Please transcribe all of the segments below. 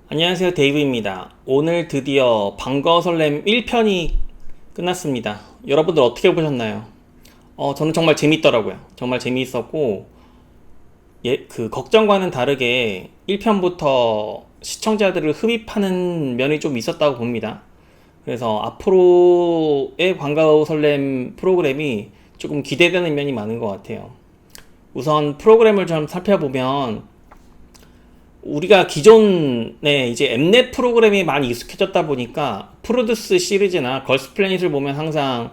안녕하세요, 데이브입니다. 오늘 드디어 반가워 설렘 1편이 끝났습니다. 여러분들 어떻게 보셨나요? 저는 정말 재밌더라고요. 정말 재미있었고, 걱정과는 다르게 1편부터 시청자들을 흡입하는 면이 좀 있었다고 봅니다. 그래서 앞으로의 반가워 설렘 프로그램이 조금 기대되는 면이 많은 것 같아요. 우선 프로그램을 좀 살펴보면, 우리가 기존에 이제 엠넷 프로그램이 많이 익숙해졌다 보니까 프로듀스 시리즈나 걸스 플래닛을 보면 항상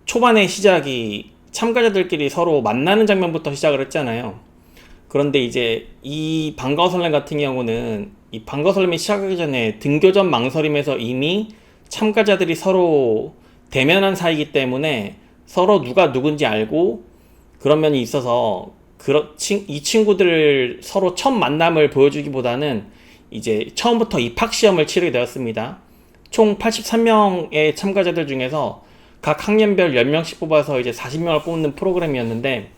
초반의 시작이 참가자들끼리 서로 만나는 장면부터 시작을 했잖아요. 그런데 이제 이 반가워 설렘 같은 경우는 이 반가워 설렘이 시작하기 전에 등교전 망설임에서 이미 참가자들이 서로 대면한 사이이기 때문에 서로 누가 누군지 알고 그런 면이 있어서 이 친구들을 서로 첫 만남을 보여주기보다는 이제 처음부터 입학 시험을 치르게 되었습니다. 총 83명의 참가자들 중에서 각 학년별 10명씩 뽑아서 이제 40명을 뽑는 프로그램이었는데,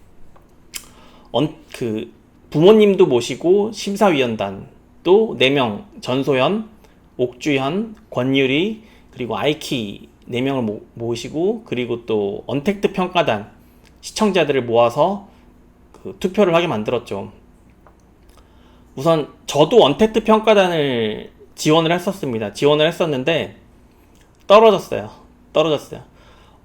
부모님도 모시고 심사위원단 또 4명, 전소연, 옥주현, 권유리, 그리고 아이키 4명을 모시고, 그리고 또 언택트 평가단 시청자들을 모아서 투표를 하게 만들었죠. 우선 저도 언택트 평가단을 지원을 했었습니다. 지원을 했었는데 떨어졌어요.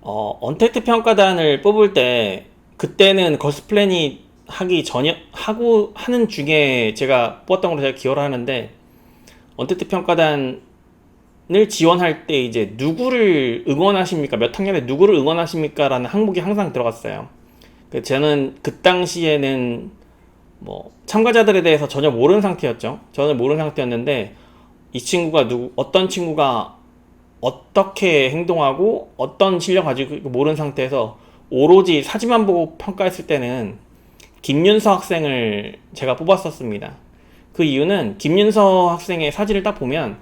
언택트 평가단을 뽑을 때 그때는 걸스 플래닛 하기 전에 하는 중에 제가 뽑았던 걸로 제가 기억을 하는데, 언택트 평가단을 지원할 때 이제 누구를 응원하십니까? 몇 학년에 누구를 응원하십니까? 라는 항목이 항상 들어갔어요. 저는 그 당시에는 참가자들에 대해서 전혀 모르는 상태였죠. 저는 모르는 상태였는데 이 친구가 어떤 친구가 어떻게 행동하고 어떤 실력 가지고 모르는 상태에서 오로지 사진만 보고 평가했을 때는 김윤서 학생을 제가 뽑았었습니다. 그 이유는 김윤서 학생의 사진을 딱 보면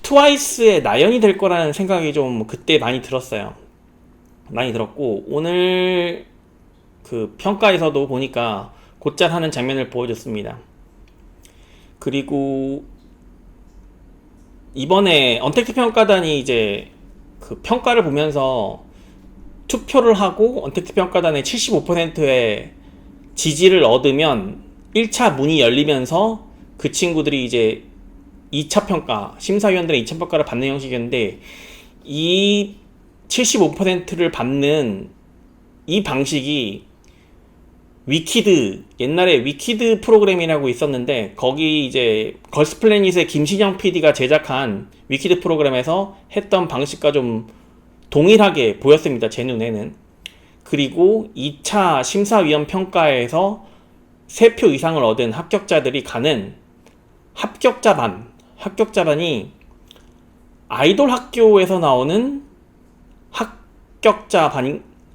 트와이스의 나연이 될 거라는 생각이 좀 그때 많이 들었어요. 많이 들었고, 오늘 그 평가에서도 보니까 곧잘 하는 장면을 보여줬습니다. 그리고 이번에 언택트 평가단이 이제 그 평가를 보면서 투표를 하고 언택트 평가단의 75%의 지지를 얻으면 1차 문이 열리면서 그 친구들이 이제 2차 평가, 심사위원들의 2차 평가를 받는 형식이었는데, 이 75%를 받는 이 방식이 옛날에 위키드 프로그램이라고 있었는데, 거기 이제 걸스 플래닛의 김신영 PD가 제작한 위키드 프로그램에서 했던 방식과 좀 동일하게 보였습니다, 제 눈에는. 그리고 2차 심사위원 평가에서 3표 이상을 얻은 합격자들이 가는 합격자반이 아이돌 학교에서 나오는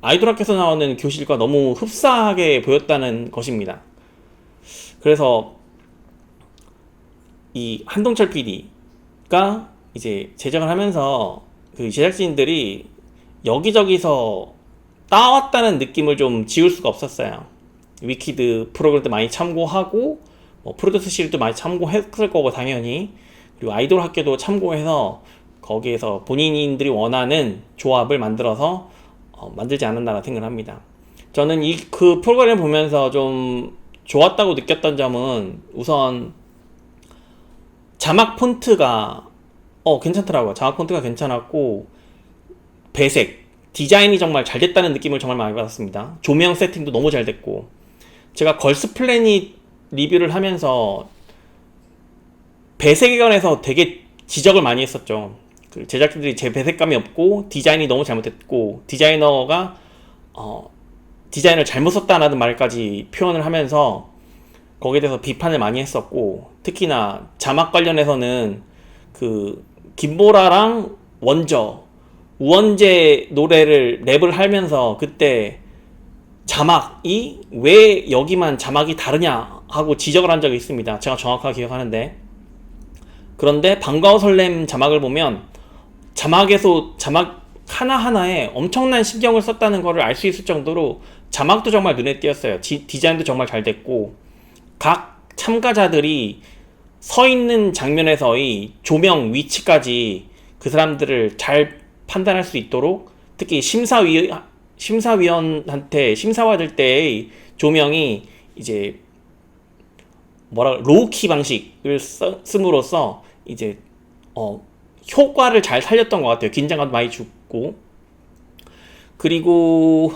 아이돌 학교에서 나오는 교실과 너무 흡사하게 보였다는 것입니다. 그래서 이 한동철 PD가 이제 제작을 하면서 그 제작진들이 여기저기서 따왔다는 느낌을 좀 지울 수가 없었어요. 위키드 프로그램도 많이 참고하고, 프로듀스 시리즈도 많이 참고했을 거고 당연히, 그리고 아이돌 학교도 참고해서 거기에서 본인들이 원하는 조합을 만들어서 만들지 않았나라는 생각을 합니다. 저는 그 프로그램을 보면서 좀 좋았다고 느꼈던 점은, 우선 자막 폰트가 괜찮더라고요. 자막 폰트가 괜찮았고, 배색 디자인이 정말 잘 됐다는 느낌을 정말 많이 받았습니다. 조명 세팅도 너무 잘 됐고, 제가 걸스 플래닛 리뷰를 하면서 배색에 관해서 되게 지적을 많이 했었죠. 그 제작진들이 제 배색감이 없고 디자인이 너무 잘못됐고, 디자이너가 디자인을 잘못 썼다라는 말까지 표현을 하면서 거기에 대해서 비판을 많이 했었고, 특히나 자막 관련해서는 그 김보라랑 우원재 노래를 랩을 하면서 그때 자막이 왜 여기만 자막이 다르냐 하고 지적을 한 적이 있습니다. 제가 정확하게 기억하는데, 그런데 반가워 설렘 자막을 보면 자막 하나하나에 엄청난 신경을 썼다는 것을 알 수 있을 정도로 자막도 정말 눈에 띄었어요. 디자인도 정말 잘 됐고, 각 참가자들이 서 있는 장면에서의 조명 위치까지 그 사람들을 잘 판단할 수 있도록, 특히 심사위원한테 심사받을 때의 조명이 이제 로우키 방식을 씀으로써 이제 효과를 잘 살렸던 것 같아요. 긴장감도 많이 주고. 그리고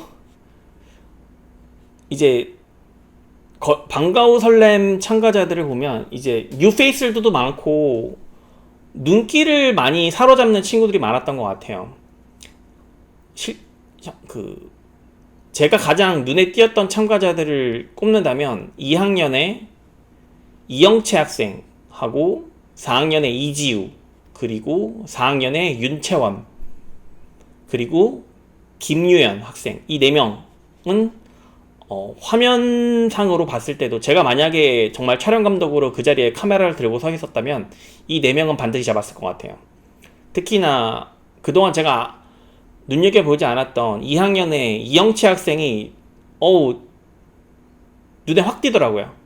이제 방과후 설렘 참가자들을 보면 이제 뉴페이스들도 많고 눈길을 많이 사로잡는 친구들이 많았던 것 같아요. 제가 가장 눈에 띄었던 참가자들을 꼽는다면 2학년에 이영채 학생하고 4학년에 이지우, 그리고 4학년에 윤채원, 그리고 김유연 학생, 이 4명은 화면상으로 봤을 때도 제가 만약에 정말 촬영 감독으로 그 자리에 카메라를 들고 서 있었다면 이 4명은 반드시 잡았을 것 같아요. 특히나 그동안 제가 눈여겨보지 않았던 2학년의 이영채 학생이 눈에 확 띄더라고요.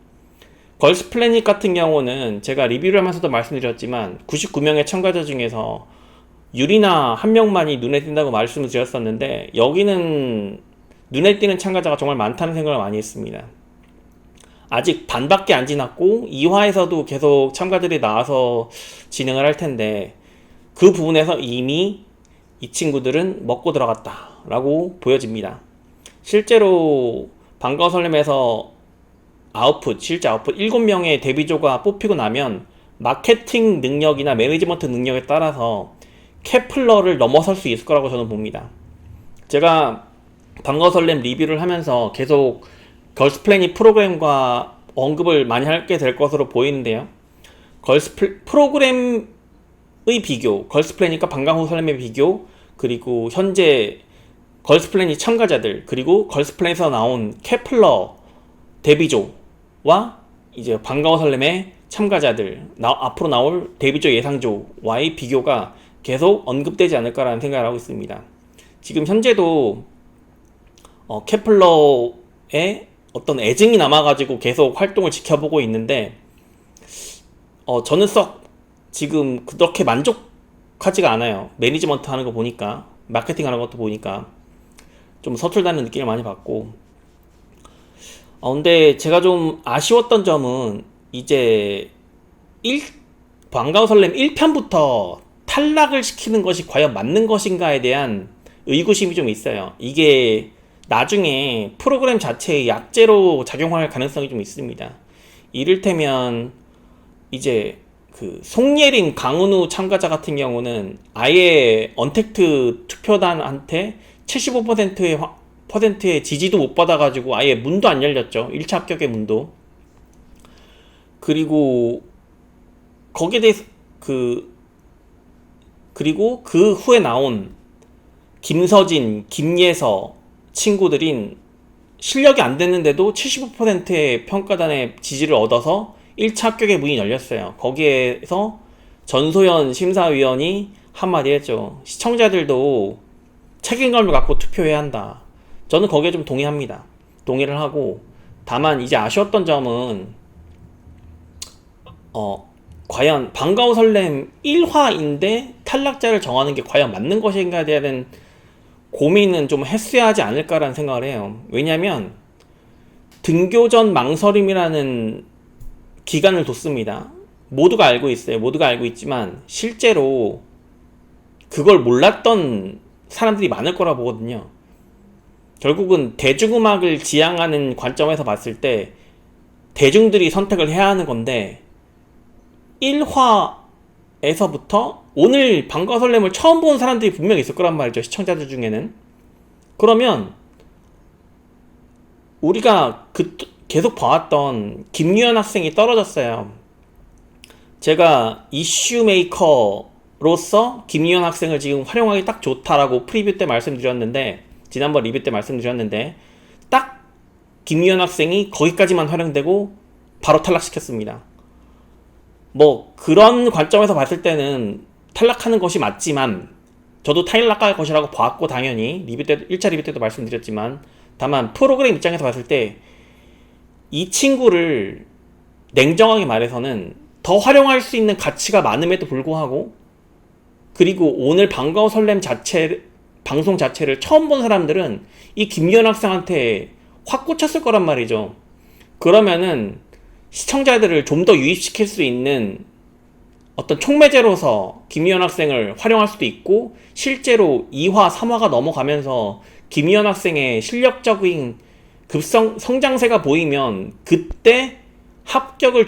걸스 플래닛 같은 경우는 제가 리뷰를 하면서도 말씀드렸지만 99명의 참가자 중에서 유리나 한 명만이 눈에 띈다고 말씀을 드렸었는데, 여기는 눈에 띄는 참가자가 정말 많다는 생각을 많이 했습니다. 아직 반밖에 안 지났고 2화에서도 계속 참가들이 나와서 진행을 할 텐데, 그 부분에서 이미 이 친구들은 먹고 들어갔다 라고 보여집니다. 실제로 방과후 설렘에서 실제 아웃풋 7명의 데뷔조가 뽑히고 나면 마케팅 능력이나 매니지먼트 능력에 따라서 케플러를 넘어설 수 있을 거라고 저는 봅니다. 제가 방과후 설렘 리뷰를 하면서 계속 걸스 플래닛 프로그램과 언급을 많이 하게 될 것으로 보이는데요. 프로그램의 비교, 걸스 플래닛과 방과후 설렘의 비교, 그리고 현재 걸스 플래닛 참가자들, 그리고 걸스 플래닛에서 나온 케플러 데뷔조와 이제 방과후 설렘의 참가자들, 앞으로 나올 데뷔조 예상조와의 비교가 계속 언급되지 않을까라는 생각을 하고 있습니다. 지금 현재도 케플러의 어떤 애증이 남아가지고 계속 활동을 지켜보고 있는데, 저는 썩 지금 그렇게 만족하지가 않아요. 매니지먼트 하는 거 보니까, 마케팅 하는 것도 보니까 좀 서툴다는 느낌을 많이 받고. 근데 제가 좀 아쉬웠던 점은 이제 방과후 설렘 1편부터 탈락을 시키는 것이 과연 맞는 것인가에 대한 의구심이 좀 있어요. 이게 나중에 프로그램 자체의 약재로 작용할 가능성이 좀 있습니다. 이를테면 이제 그 송예린, 강은우 참가자 같은 경우는 아예 언택트 투표단한테 75%의 지지도 못 받아가지고 아예 문도 안 열렸죠. 1차 합격의 문도. 그리고 거기에 대해서 그리고 그 후에 나온 김서진, 김예서 친구들인 실력이 안 됐는데도 75%의 평가단의 지지를 얻어서 1차 합격의 문이 열렸어요. 거기에서 전소연 심사위원이 한마디 했죠. 시청자들도 책임감을 갖고 투표해야 한다. 저는 거기에 좀 동의합니다. 동의를 하고, 다만 이제 아쉬웠던 점은 과연 방과후 설렘 1화인데 탈락자를 정하는 게 과연 맞는 것인가에 대한 고민은 좀 했어야 하지 않을까라는 생각을 해요. 왜냐면 등교 전 망설임이라는 기간을 뒀습니다. 모두가 알고 있어요. 모두가 알고 있지만 실제로 그걸 몰랐던 사람들이 많을 거라 보거든요. 결국은 대중음악을 지향하는 관점에서 봤을 때 대중들이 선택을 해야 하는 건데, 1화에서부터 오늘 방과후 설렘을 처음 본 사람들이 분명히 있을 거란 말이죠. 시청자들 중에는. 그러면 우리가 계속 봐왔던 김유연 학생이 떨어졌어요. 제가 이슈 메이커로서 김유연 학생을 지금 활용하기 딱 좋다라고 프리뷰 때 말씀드렸는데, 지난번 리뷰 때 말씀드렸는데, 딱 김유연 학생이 거기까지만 활용되고 바로 탈락시켰습니다. 뭐 그런 관점에서 봤을 때는 탈락하는 것이 맞지만, 저도 탈락할 것이라고 봤고, 당연히 리뷰 때 1차 리뷰 때도 말씀드렸지만, 다만 프로그램 입장에서 봤을 때 이 친구를 냉정하게 말해서는 더 활용할 수 있는 가치가 많음에도 불구하고, 그리고 오늘 반가워 설렘 방송 자체를 처음 본 사람들은 이 김미연 학생한테 확 꽂혔을 거란 말이죠. 그러면은 시청자들을 좀 더 유입시킬 수 있는 어떤 촉매제로서 김미연 학생을 활용할 수도 있고, 실제로 2화, 3화가 넘어가면서 김미연 학생의 실력적인 성장세가 보이면 그때 합격을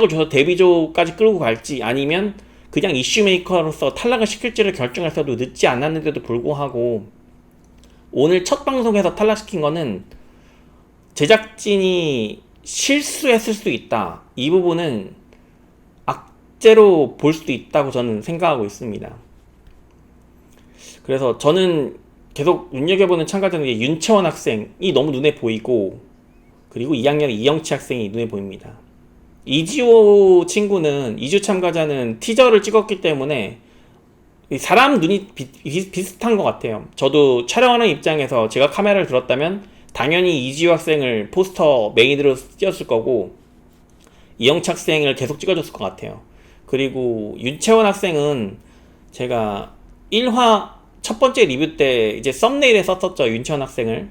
줘서 데뷔조까지 끌고 갈지, 아니면 그냥 이슈메이커로서 탈락을 시킬지를 결정해서도 늦지 않았는데도 불구하고, 오늘 첫 방송에서 탈락시킨 거는 제작진이 실수했을 수도 있다. 이 부분은 악재로 볼 수도 있다고 저는 생각하고 있습니다. 그래서 저는 계속 눈여겨보는 참가자는 윤채원 학생이 너무 눈에 보이고, 그리고 2학년 이영치 학생이 눈에 보입니다. 이지호 친구는, 이주 참가자는 티저를 찍었기 때문에 사람 눈이 비슷한 것 같아요. 저도 촬영하는 입장에서 제가 카메라를 들었다면 당연히 이지호 학생을 포스터 메인으로 찍었을 거고, 이영치 학생을 계속 찍어줬을 것 같아요. 그리고 윤채원 학생은 제가 1화 첫 번째 리뷰 때 이제 썸네일에 썼었죠, 윤채원 학생을.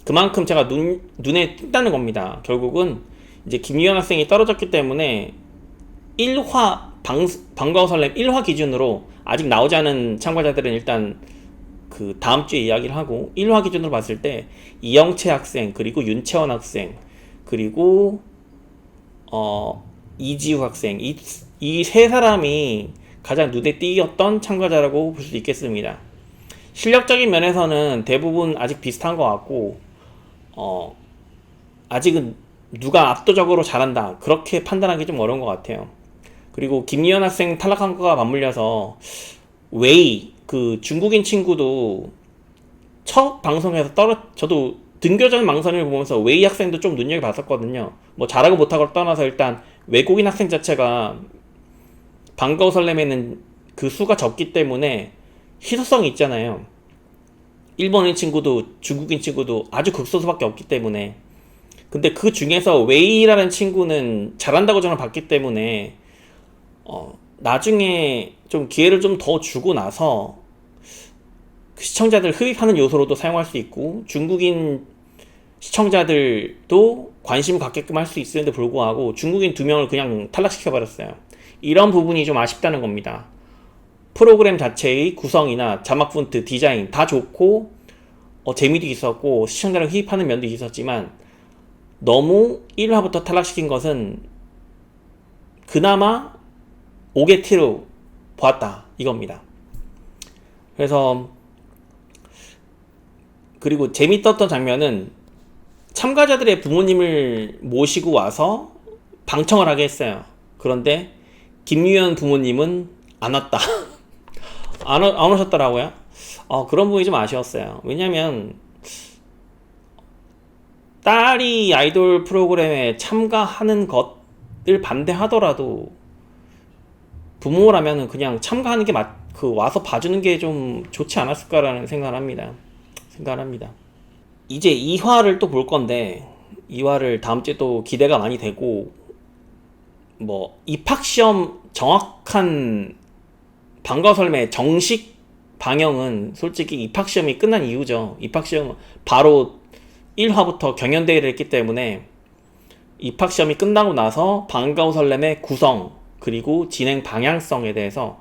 그만큼 제가 눈에 띈다는 겁니다. 결국은 이제 김유현 학생이 떨어졌기 때문에 1화 반가워 설렘 1화 기준으로 아직 나오지 않은 참가자들은 일단 그 다음 주에 이야기를 하고, 1화 기준으로 봤을 때 이영채 학생, 그리고 윤채원 학생, 그리고 이지우 학생, 이 세 사람이 가장 눈에 띄었던 참가자라고 볼 수 있겠습니다. 실력적인 면에서는 대부분 아직 비슷한 것 같고, 아직은 누가 압도적으로 잘한다 그렇게 판단하기 좀 어려운 것 같아요. 그리고 김리현 학생 탈락한 거가 맞물려서 웨이, 그 중국인 친구도 첫 방송에서 저도 등교전 망설임을 보면서 웨이 학생도 좀 눈여겨봤었거든요. 뭐 잘하고 못하고 떠나서 일단 외국인 학생 자체가 반가워 설렘에는 그 수가 적기 때문에 희소성이 있잖아요. 일본인 친구도 중국인 친구도 아주 극소수밖에 없기 때문에. 근데 그 중에서 웨이라는 친구는 잘한다고 저는 봤기 때문에 나중에 좀 기회를 좀 더 주고 나서 시청자들 흡입하는 요소로도 사용할 수 있고, 중국인 시청자들도 관심 갖게끔 할 수 있었는데 불구하고 중국인 2명을 그냥 탈락시켜버렸어요. 이런 부분이 좀 아쉽다는 겁니다. 프로그램 자체의 구성이나 자막 폰트, 디자인 다 좋고 재미도 있었고 시청자를 흡입하는 면도 있었지만, 너무 1화부터 탈락시킨 것은 그나마 오게티로 보았다 이겁니다. 그래서 그리고 재밌었던 장면은 참가자들의 부모님을 모시고 와서 방청을 하게 했어요. 그런데 김유현 부모님은 안 왔다. 안 오셨더라고요. 그런 부분이 좀 아쉬웠어요. 왜냐면 딸이 아이돌 프로그램에 참가하는 것을 반대하더라도 부모라면 그냥 참가하는 게 와서 봐주는 게 좀 좋지 않았을까라는 생각을 합니다. 이제 2화를 또 볼 건데, 2화를 다음 주에 또 기대가 많이 되고, 뭐 입학시험 정확한 반가워 설렘의 정식 방영은 솔직히 입학시험이 끝난 이후죠. 입학시험 바로 1화부터 경연대회를 했기 때문에 입학시험이 끝나고 나서 반가워 설렘의 구성 그리고 진행 방향성에 대해서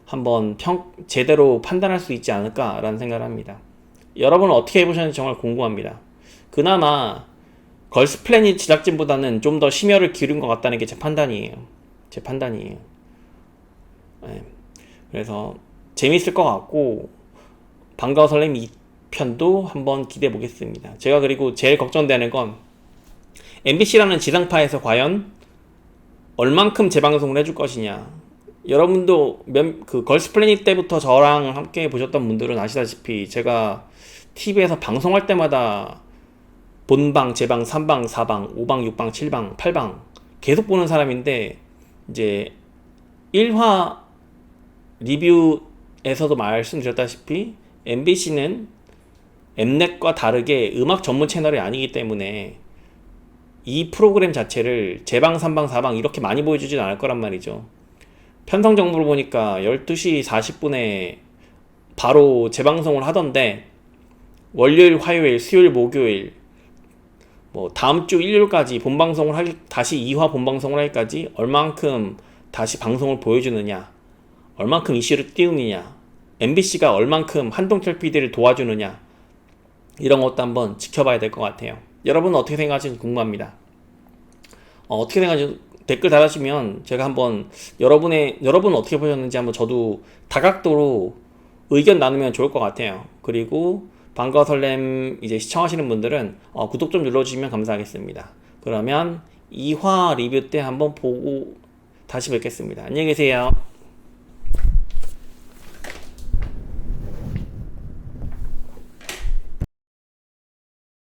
한번 제대로 판단할 수 있지 않을까라는 생각을 합니다. 여러분은 어떻게 해보셨는지 정말 궁금합니다. 그나마 걸스플래닛 제작진보다는 좀 더 심혈을 기울인 것 같다는 게 제 판단이에요. 네. 그래서 재밌을 것 같고, 반가워 설렘 2편도 한번 기대해 보겠습니다. 제가 그리고 제일 걱정되는 건 MBC라는 지상파에서 과연 얼만큼 재방송을 해줄 것이냐. 여러분도 그 걸스플래닛 때부터 저랑 함께 보셨던 분들은 아시다시피 제가 TV에서 방송할 때마다 본방, 재방, 3방, 4방, 5방, 6방, 7방, 8방 계속 보는 사람인데, 이제 1화 리뷰에서도 말씀드렸다시피 MBC는 엠넷과 다르게 음악 전문 채널이 아니기 때문에 이 프로그램 자체를 제방, 3방, 4방 이렇게 많이 보여주진 않을 거란 말이죠. 편성 정보를 보니까 12시 40분에 바로 재방송을 하던데, 월요일, 화요일, 수요일, 목요일, 뭐 다음 주 일요일까지 본방송을 다시 2화 본방송을 하기까지 얼만큼 다시 방송을 보여주느냐, 얼만큼 이슈를 띄우느냐, MBC가 얼만큼 한동철 PD를 도와주느냐, 이런 것도 한번 지켜봐야 될 것 같아요. 여러분은 어떻게 생각하시는지 궁금합니다. 어떻게 생각하시는지 댓글 달아주시면 제가 한번 여러분은 어떻게 보셨는지 한번 저도 다각도로 의견 나누면 좋을 것 같아요. 그리고 방과 설렘 이제 시청하시는 분들은 구독 좀 눌러주시면 감사하겠습니다. 그러면 2화 리뷰 때 한번 보고 다시 뵙겠습니다. 안녕히 계세요.